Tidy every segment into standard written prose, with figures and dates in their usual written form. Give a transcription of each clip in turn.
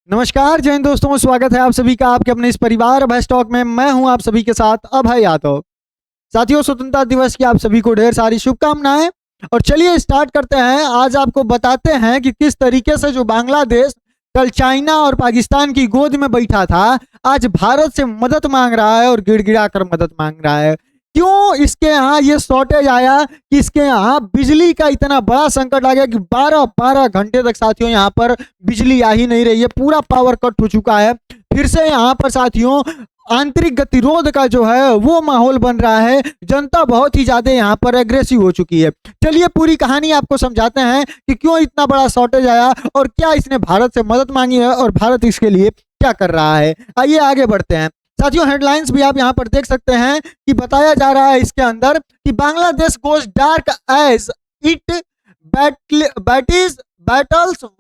नमस्कार जय हिंद दोस्तों, स्वागत है आप सभी का आपके अपने इस परिवार अभय स्टॉक में। मैं हूं आप सभी के साथ अभय यादव। साथियों, स्वतंत्रता दिवस की आप सभी को ढेर सारी शुभकामनाएं। और चलिए स्टार्ट करते हैं। आज आपको बताते हैं कि किस तरीके से जो बांग्लादेश कल चाइना और पाकिस्तान की गोद में बैठा था, आज भारत से मदद मांग रहा है और गिड़गिड़ा कर मदद मांग रहा है। क्यों इसके यहाँ ये शॉर्टेज आया कि इसके यहाँ बिजली का इतना बड़ा संकट आ गया कि 12-12 घंटे तक साथियों यहाँ पर बिजली आ ही नहीं रही है। पूरा पावर कट हो चुका है। फिर से यहाँ पर साथियों आंतरिक गतिरोध का जो है वो माहौल बन रहा है। जनता बहुत ही ज्यादा यहाँ पर एग्रेसिव हो चुकी है। चलिए पूरी कहानी आपको समझाते हैं कि क्यों इतना बड़ा शॉर्टेज आया और क्या इसने भारत से मदद मांगी है और भारत इसके लिए क्या कर रहा है। आइए आगे बढ़ते हैं। साथियों, हेडलाइंस भी आप यहाँ पर देख सकते हैं कि बताया जा रहा है इसके अंदर कि Bangladesh goes dark as it battles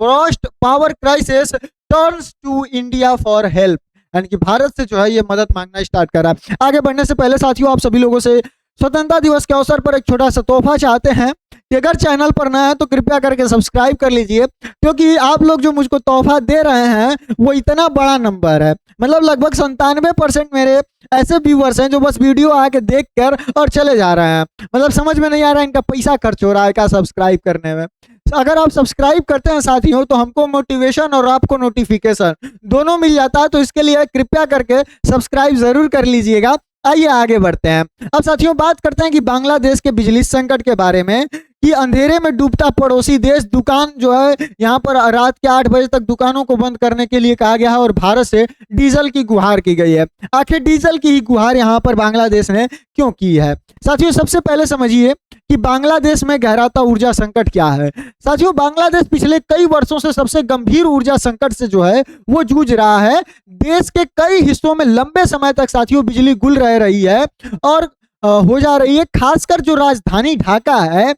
worst power crisis turns to India for help. यानी कि भारत से जो है ये मदद मांगना स्टार्ट कर रहा है। आगे बढ़ने से पहले साथियों, आप सभी लोगों से स्वतंत्रता दिवस के अवसर पर एक छोटा सा तोहफा चाहते हैं कि अगर चैनल पर नया है तो कृपया करके सब्सक्राइब कर लीजिए, क्योंकि आप लोग जो मुझको तोहफा दे रहे हैं वो इतना बड़ा नंबर है। मतलब लगभग 97% मेरे ऐसे व्यूअर्स हैं जो बस वीडियो आके देख कर और चले जा रहे हैं। मतलब समझ में नहीं आ रहा है इनका पैसा खर्च हो रहा है क्या सब्सक्राइब करने में। अगर आप सब्सक्राइब करते हैं साथियों तो हमको मोटिवेशन और आपको नोटिफिकेशन दोनों मिल जाता है। तो इसके लिए कृपया करके सब्सक्राइब जरूर कर लीजिएगा। आइए आगे बढ़ते हैं। अब साथियों बात करते हैं कि बांग्लादेश के बिजली संकट के बारे में कि अंधेरे में डूबता पड़ोसी देश, दुकान जो है यहाँ पर रात के 8 बजे तक दुकानों को बंद करने के लिए कहा गया है और भारत से डीजल की गुहार की गई है। आखिर डीजल की ही गुहार यहाँ पर बांग्लादेश ने क्यों की है? साथियों सबसे पहले समझिए कि बांग्लादेश में गहराता ऊर्जा संकट क्या है। साथियों बांग्लादेश पिछले कई वर्षों से सबसे गंभीर ऊर्जा संकट से जो है वो जूझ रहा है। देश के कई हिस्सों में लंबे समय तक साथियों बिजली गुल रह रही है और हो जा रही है। खासकर जो राजधानी ढाका है,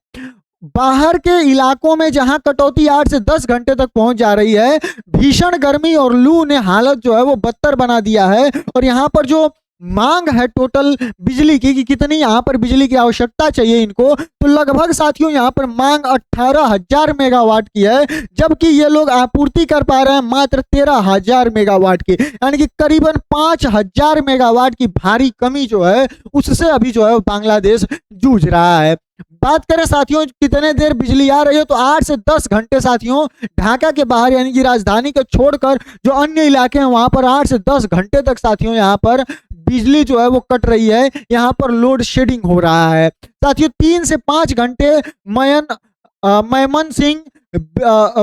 बाहर के इलाकों में जहां कटौती 8 से 10 घंटे तक पहुंच जा रही है। भीषण गर्मी और लू ने हालत जो है वो बदतर बना दिया है। और यहाँ पर जो मांग है टोटल बिजली की कि कितनी यहाँ पर बिजली की आवश्यकता चाहिए इनको, तो लगभग साथियों यहाँ पर मांग 18,000 मेगावाट की है, जबकि ये लोग आपूर्ति कर पा रहे हैं मात्र 13,000 मेगावाट की। यानी कि करीबन 5,000 मेगावाट की भारी कमी जो है उससे अभी जो है बांग्लादेश जूझ रहा है। बात करें साथियों कितने देर बिजली आ रही है तो 8 से 10 घंटे साथियों ढाका के बाहर यानी कि राजधानी को छोड़कर जो अन्य इलाके हैं वहां पर 8 से 10 घंटे तक साथियों यहाँ पर बिजली जो है वो कट रही है। यहाँ पर लोड शेडिंग हो रहा है। साथियों 3 से 5 घंटे मयमनसिंह,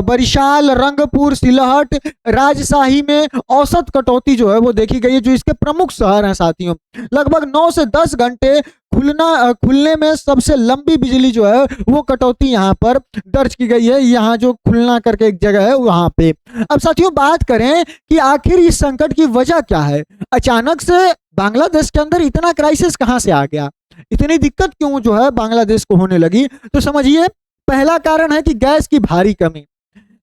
बरिशाल, रंगपुर, सिलहट, राजशाही में औसत कटौती जो है वो देखी गई है, जो इसके प्रमुख शहर हैं। साथियों लगभग 9 से 10 घंटे खुलने में सबसे लंबी बिजली जो है वो कटौती यहाँ पर दर्ज की गई है। यहाँ जो खुलना करके एक जगह है वहां पे। अब साथियों बात करें कि आखिर इस संकट की वजह क्या है। अचानक से बांग्लादेश के अंदर इतना क्राइसिस कहां से आ गया, इतनी दिक्कत क्यों जो है बांग्लादेश को होने लगी? तो समझिए पहला कारण है कि गैस की भारी कमी।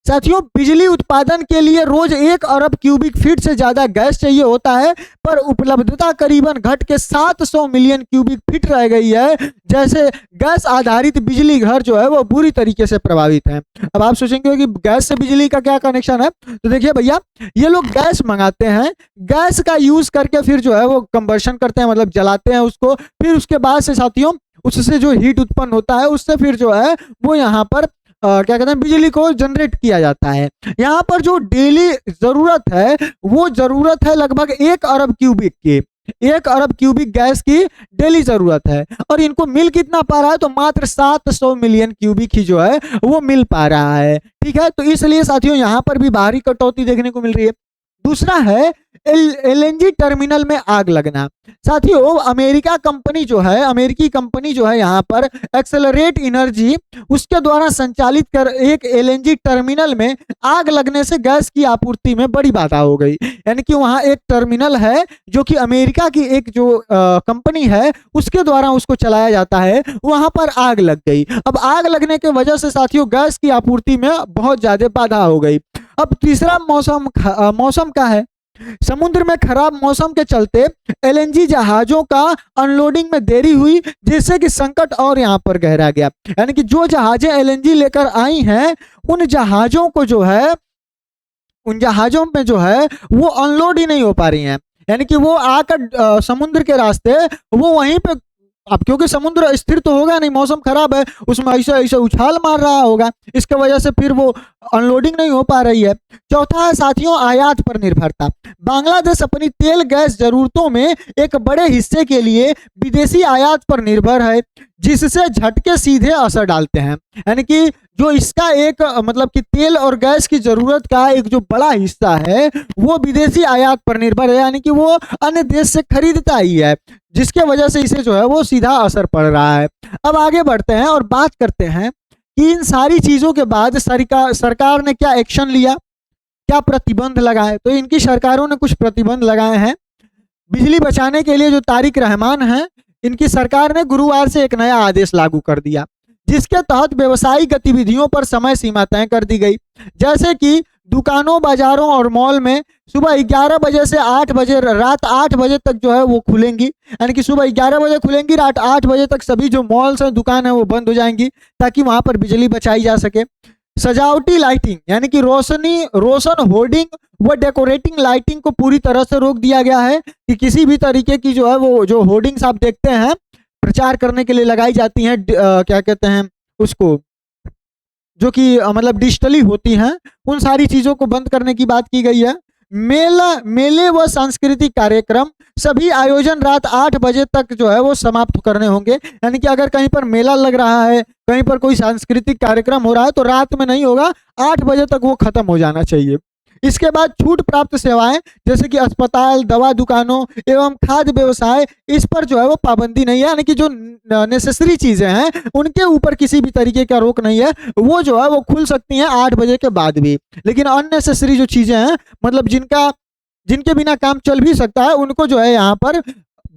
साथियों बिजली उत्पादन के लिए रोज 1 अरब क्यूबिक फीट से ज्यादा गैस चाहिए होता है, पर उपलब्धता करीबन घट के 700 मिलियन क्यूबिक फीट रह गई है। जैसे गैस आधारित बिजली घर जो है वो बुरी तरीके से प्रभावित है। अब आप सोचेंगे कि गैस से बिजली का क्या कनेक्शन है, तो देखिए भैया ये लोग गैस मंगाते हैं, गैस का यूज करके फिर जो है वो कंबर्शन करते हैं, मतलब जलाते हैं उसको। फिर उसके बाद से साथियों उससे जो हीट उत्पन्न होता है उससे फिर जो है वो यहाँ पर क्या कहते हैं बिजली को जनरेट किया जाता है। यहाँ पर जो डेली जरूरत है वो जरूरत है लगभग 1 अरब क्यूबिक की। 1 अरब क्यूबिक गैस की डेली जरूरत है और इनको मिल कितना पा रहा है, तो मात्र 700 मिलियन क्यूबिक ही जो है वो मिल पा रहा है। ठीक है, तो इसलिए साथियों यहाँ पर भी भारी कटौती देखने को मिल रही है। दूसरा है एलएनजी टर्मिनल में आग लगना। साथियों अमेरिकी कंपनी जो है यहाँ पर एक्सेलरेट एनर्जी, उसके द्वारा संचालित कर एक एलएनजी टर्मिनल में आग लगने से गैस की आपूर्ति में बड़ी बाधा हो गई। यानी कि वहां एक टर्मिनल है जो कि अमेरिका की एक जो कंपनी है उसके द्वारा उसको चलाया जाता है, वहां पर आग लग गई। अब आग लगने की वजह से साथियों गैस की आपूर्ति में बहुत ज्यादा बाधा हो गई। अब तीसरा मौसम का है। समुद्र में खराब मौसम के चलते एलएनजी जहाजों का अनलोडिंग में देरी हुई, जिससे कि संकट और यहां पर गहरा गया। यानी कि जो जहाजें एलएनजी लेकर आई हैं उन जहाजों को जो है उन जहाज़ों में जो है वो अनलोड ही नहीं हो पा रही हैं। यानी कि वो आकर समुद्र के रास्ते वो वहीं पे, अब क्योंकि समुद्र स्थिर तो होगा नहीं, मौसम खराब है, उसमें ऐसे ऐसे उछाल मार रहा होगा, इसके वजह से फिर वो अनलोडिंग नहीं हो पा रही है। चौथा है साथियों आयात पर निर्भरता। बांग्लादेश अपनी तेल गैस जरूरतों में एक बड़े हिस्से के लिए विदेशी आयात पर निर्भर है, जिससे झटके सीधे असर डालते हैं। यानी कि जो इसका एक मतलब कि तेल और गैस की जरूरत का एक जो बड़ा हिस्सा है वो विदेशी आयात पर निर्भर है, यानी कि वो अन्य देश से खरीदता ही है, जिसके वजह से इसे जो है वो सीधा असर पड़ रहा है। अब आगे बढ़ते हैं और बात करते हैं कि इन सारी चीजों के बाद सरकार ने क्या एक्शन लिया, क्या प्रतिबंध लगाए। तो इनकी सरकारों ने कुछ प्रतिबंध लगाए हैं। बिजली बचाने के लिए जो तारिक रहमान है, इनकी सरकार ने गुरुवार से एक नया आदेश लागू कर दिया, जिसके तहत व्यवसायिक गतिविधियों पर समय सीमा तय कर दी गई। जैसे कि दुकानों, बाजारों और मॉल में सुबह 11 बजे से 8 बजे, रात 8 बजे तक जो है वो खुलेंगी। यानी कि सुबह 11 बजे खुलेंगी, रात 8 बजे तक सभी जो मॉल्स हैं, दुकान है, वो बंद हो जाएंगी, ताकि वहां पर बिजली बचाई जा सके। सजावटी लाइटिंग यानी कि रोशन होर्डिंग व डेकोरेटिंग लाइटिंग को पूरी तरह से रोक दिया गया है कि किसी भी तरीके की जो है वो जो होर्डिंग्स आप देखते हैं प्रचार करने के लिए लगाई जाती हैं, क्या कहते हैं उसको, जो कि मतलब डिजिटली होती हैं, उन सारी चीजों को बंद करने की बात की गई है। मेले व सांस्कृतिक कार्यक्रम सभी आयोजन रात 8 बजे तक जो है वो समाप्त करने होंगे। यानी कि अगर कहीं पर मेला लग रहा है, कहीं पर कोई सांस्कृतिक कार्यक्रम हो रहा है, तो रात में नहीं होगा, 8 बजे तक वो खत्म हो जाना चाहिए। इसके बाद छूट प्राप्त सेवाएं जैसे कि अस्पताल, दवा दुकानों एवं खाद्य व्यवसाय, इस पर जो है वो पाबंदी नहीं है। यानी कि जो नेसेसरी चीजें हैं उनके ऊपर किसी भी तरीके का रोक नहीं है, वो जो है वो खुल सकती हैं 8 बजे के बाद भी। लेकिन अननेसेसरी जो चीजें हैं, मतलब जिनके बिना काम चल भी सकता है, उनको जो है यहाँ पर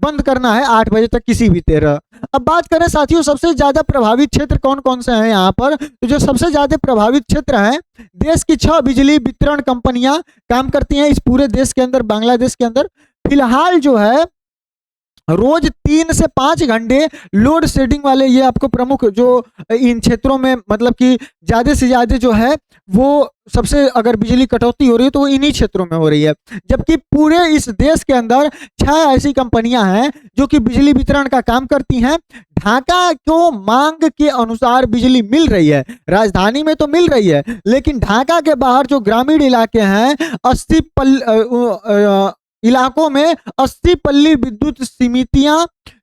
बंद करना है 8 बजे तक किसी भी तरह। अब बात करें साथियों सबसे ज्यादा प्रभावित क्षेत्र कौन कौन से हैं यहाँ पर, तो जो सबसे ज्यादा प्रभावित क्षेत्र हैं, देश की 6 बिजली वितरण कंपनियां काम करती हैं इस पूरे देश के अंदर, बांग्लादेश के अंदर। फिलहाल जो है रोज 3 से 5 घंटे लोड शेडिंग वाले ये आपको प्रमुख जो इन क्षेत्रों में मतलब कि ज्यादा से ज्यादा जो है वो सबसे अगर बिजली कटौती हो रही है तो वो इन्हीं क्षेत्रों में हो रही है। जबकि पूरे इस देश के अंदर 6 ऐसी कंपनियां हैं जो कि बिजली वितरण का काम करती हैं। ढाका को मांग के अनुसार बिजली मिल रही है, राजधानी में तो मिल रही है, लेकिन ढाका के बाहर जो ग्रामीण इलाके हैं 80 इलाकों में 80 पल्ली विद्युत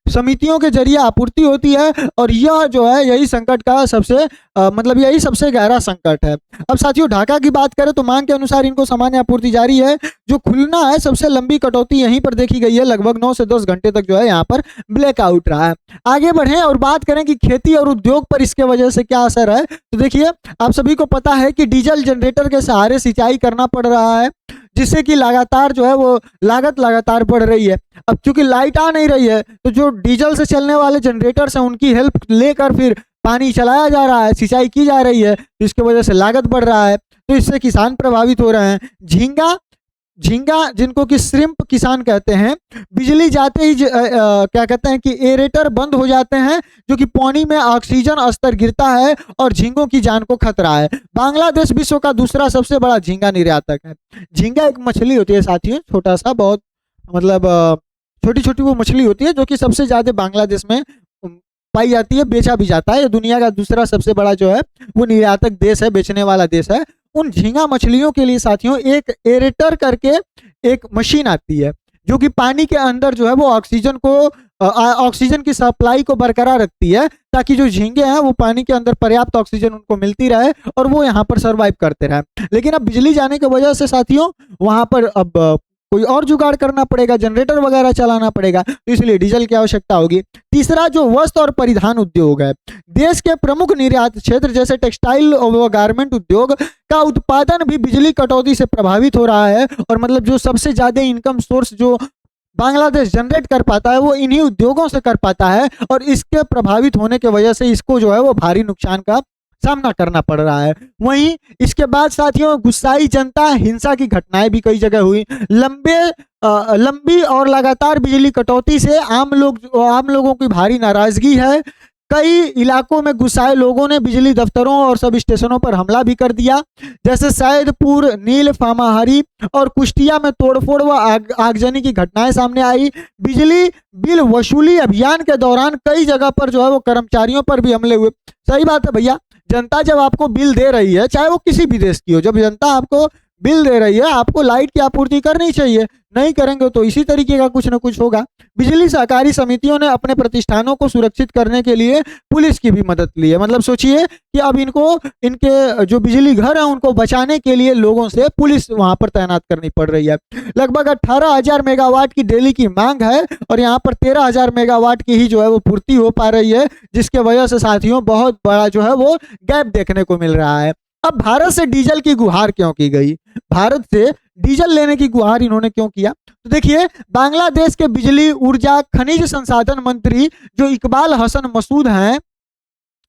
समितियों के जरिए आपूर्ति होती है, और यह जो है यही संकट का सबसे मतलब यही सबसे गहरा संकट है। अब साथियों ढाका की बात करें तो मांग के अनुसार इनको सामान्य आपूर्ति जारी है। जो खुलना है सबसे लंबी कटौती यहीं पर देखी गई है, लगभग 9 से 10 घंटे तक जो है यहाँ पर ब्लैकआउट रहा है। आगे बढ़े और बात करें कि खेती और उद्योग पर इसके वजह से क्या असर है, तो देखिए आप सभी को पता है कि डीजल जनरेटर के सहारे सिंचाई करना पड़ रहा है, जिससे कि लगातार जो है वो लागत लगातार बढ़ रही है। अब चूंकि लाइट आ नहीं रही है तो जो डीजल से चलने वाले जनरेटर्स हैं उनकी हेल्प लेकर फिर पानी चलाया जा रहा है, सिंचाई की जा रही है, तो इसकी वजह से लागत बढ़ रहा है, तो इससे किसान प्रभावित हो रहे हैं। झींगा जिनको कि श्रिम्प किसान कहते हैं, बिजली जाते ही क्या कहते हैं कि एरेटर बंद हो जाते हैं, जो कि पानी में ऑक्सीजन स्तर गिरता है और झींगों की जान को खतरा है। बांग्लादेश विश्व का दूसरा सबसे बड़ा झींगा निर्यातक है। झींगा एक मछली होती है साथियों, छोटा सा बहुत मतलब छोटी छोटी वो मछली होती है, जो कि सबसे ज्यादा बांग्लादेश में पाई जाती है, बेचा भी जाता है। ये दुनिया का दूसरा सबसे बड़ा जो है वो निर्यातक देश है, बेचने वाला देश है। उन झींगा मछलियों के लिए साथियों एक एरेटर करके एक मशीन आती है, जो कि पानी के अंदर जो है वो ऑक्सीजन की सप्लाई को बरकरार रखती है, ताकि जो झींगे हैं वो पानी के अंदर पर्याप्त ऑक्सीजन उनको मिलती रहे और वो यहाँ पर सर्वाइव करते रहे। लेकिन अब बिजली जाने की वजह से साथियों वहां पर अब कोई और जुगाड़ करना पड़ेगा, जनरेटर वगैरह चलाना पड़ेगा, तो इसलिए डीजल की आवश्यकता होगी। तीसरा जो वस्त्र और परिधान उद्योग है, देश के प्रमुख निर्यात क्षेत्र जैसे टेक्सटाइल और गारमेंट उद्योग का उत्पादन भी बिजली कटौती से प्रभावित हो रहा है, और मतलब जो सबसे ज्यादा इनकम सोर्स जो बांग्लादेश जनरेट कर पाता है वो इन्हीं उद्योगों से कर पाता है, और इसके प्रभावित होने की वजह से इसको जो है वो भारी नुकसान का सामना करना पड़ रहा है। वहीं इसके बाद साथियों गुस्साई जनता हिंसा की घटनाएं भी कई जगह हुई। लंबी और लगातार बिजली कटौती से आम लोगों की भारी नाराजगी है। कई इलाकों में गुस्साए लोगों ने बिजली दफ्तरों और सब स्टेशनों पर हमला भी कर दिया, जैसे सैदपुर, नीलफामारी और कुष्टिया में तोड़फोड़ व आगजनी की घटनाएं सामने आई। बिजली बिल वसूली अभियान के दौरान कई जगह पर जो है वो कर्मचारियों पर भी हमले हुए। सही बात है भैया, जनता जब आपको बिल दे रही है, चाहे वो किसी भी देश की हो, जब जनता आपको बिल दे रही है, आपको लाइट की आपूर्ति करनी चाहिए। नहीं करेंगे तो इसी तरीके का कुछ ना कुछ होगा। बिजली सहकारी समितियों ने अपने प्रतिष्ठानों को सुरक्षित करने के लिए पुलिस की भी मदद ली है। मतलब सोचिए कि अब इनके जो बिजली घर है उनको बचाने के लिए लोगों से पुलिस वहां पर तैनात करनी पड़ रही है। लगभग 18,000 मेगावाट की डेली की मांग है और यहाँ पर 13,000 मेगावाट की ही जो है वो पूर्ति हो पा रही है, जिसके वजह से साथियों बहुत बड़ा जो है वो गैप देखने को मिल रहा है। अब भारत से डीजल की गुहार क्यों की गई? भारत से डीजल लेने की गुहार इन्होंने क्यों किया? तो देखिए, बांग्लादेश के बिजली ऊर्जा खनिज संसाधन मंत्री जो इकबाल हसन मसूद हैं,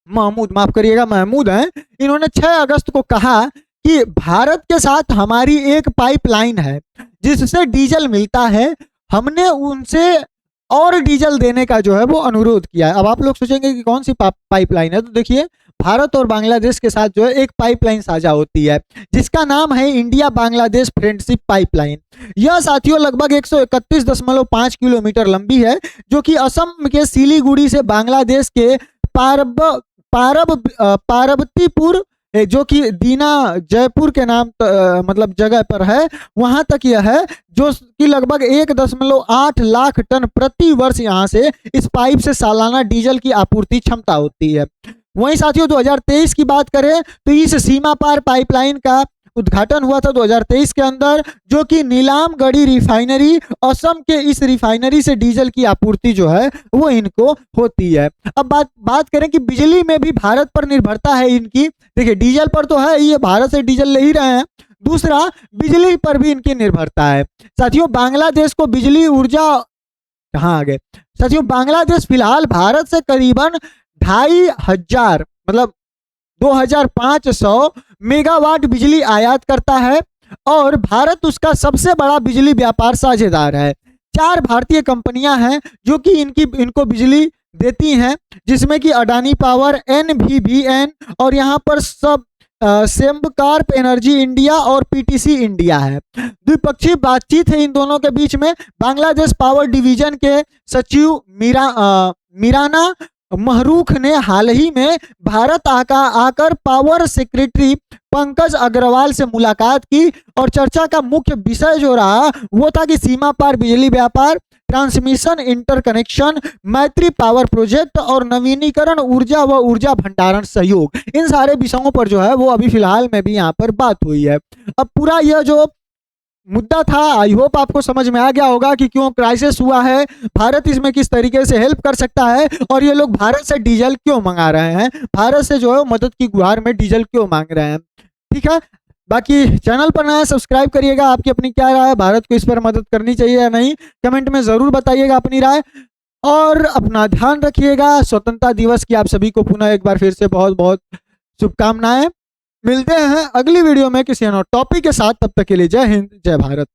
महमूद हैं, इन्होंने 6 अगस्त को कहा कि भारत के साथ हमारी एक पाइपलाइन है जिससे डीजल मिलता है, हमने उनसे और डीजल देने का जो है वो अनुरोध किया है। अब आप लोग सोचेंगे कि कौन सी पाइपलाइन है, तो देखिए, भारत और बांग्लादेश के साथ जो है एक पाइपलाइन साझा होती है जिसका नाम है इंडिया बांग्लादेश फ्रेंडशिप पाइपलाइन। यह साथियों लगभग 131.5 किलोमीटर लंबी है, जो कि असम के सिलीगुड़ी से बांग्लादेश के पारबतीपुर, जो कि दीना जयपुर के नाम मतलब जगह पर है, वहां तक यह है, जो कि लगभग 1.8 लाख टन प्रति वर्ष यहां से इस पाइप से सालाना डीजल की आपूर्ति क्षमता होती है। वहीं साथियों 2023 की बात करें तो इस सीमा पार पाइपलाइन का उद्घाटन हुआ था 2023 के अंदर, जो कि नीलामगढ़ी रिफाइनरी, असम के इस रिफाइनरी से डीजल की आपूर्ति जो है वो इनको होती है। अब बात करें कि बिजली में भी भारत पर निर्भरता है इनकी। देखिए, डीजल पर तो है, ये भारत से डीजल ले ही रहे हैं, दूसरा बिजली पर भी इनकी निर्भरता है। साथियों, बांग्लादेश को बिजली ऊर्जा कहाँ आ गए साथियों, बांग्लादेश फिलहाल भारत से करीबन 2,500 मतलब 2,500 मेगावाट बिजली आयात करता है और भारत उसका सबसे बड़ा बिजली व्यापार साझेदार है। 4 भारतीय कंपनियां हैं जो कि इनको बिजली देती हैं, जिसमें कि अडानी पावर, NVVN और यहाँ पर सब सेम्बकॉर्प एनर्जी इंडिया और PTC इंडिया है। द्विपक्षीय बातचीत है इन दोनों के बीच में। बांग्लादेश पावर डिवीजन के सचिव मीराना महरूख ने हाल ही में भारत आकर पावर सेक्रेटरी पंकज अग्रवाल से मुलाकात की और चर्चा का मुख्य विषय जो रहा वो था कि सीमा पार बिजली व्यापार, ट्रांसमिशन इंटरकनेक्शन, मैत्री पावर प्रोजेक्ट और नवीनीकरण ऊर्जा व ऊर्जा भंडारण सहयोग। इन सारे विषयों पर जो है वो अभी फिलहाल में भी यहाँ पर बात हुई है। अब पूरा यह जो मुद्दा था, आई होप आपको समझ में आ गया होगा कि क्यों क्राइसिस हुआ है, भारत इसमें किस तरीके से हेल्प कर सकता है और ये लोग भारत से डीजल क्यों मंगा रहे हैं, भारत से जो है मदद की गुहार में डीजल क्यों मांग रहे हैं। ठीक है, बाकी चैनल पर नया सब्सक्राइब करिएगा। आपकी अपनी क्या राय है, भारत को इस पर मदद करनी चाहिए या नहीं, कमेंट में जरूर बताइएगा अपनी राय और अपना ध्यान रखिएगा। स्वतंत्रता दिवस की आप सभी को पुनः एक बार फिर से बहुत बहुत शुभकामनाएं। मिलते हैं अगली वीडियो में किसी और टॉपिक के साथ, तब तक के लिए जय हिंद, जय भारत।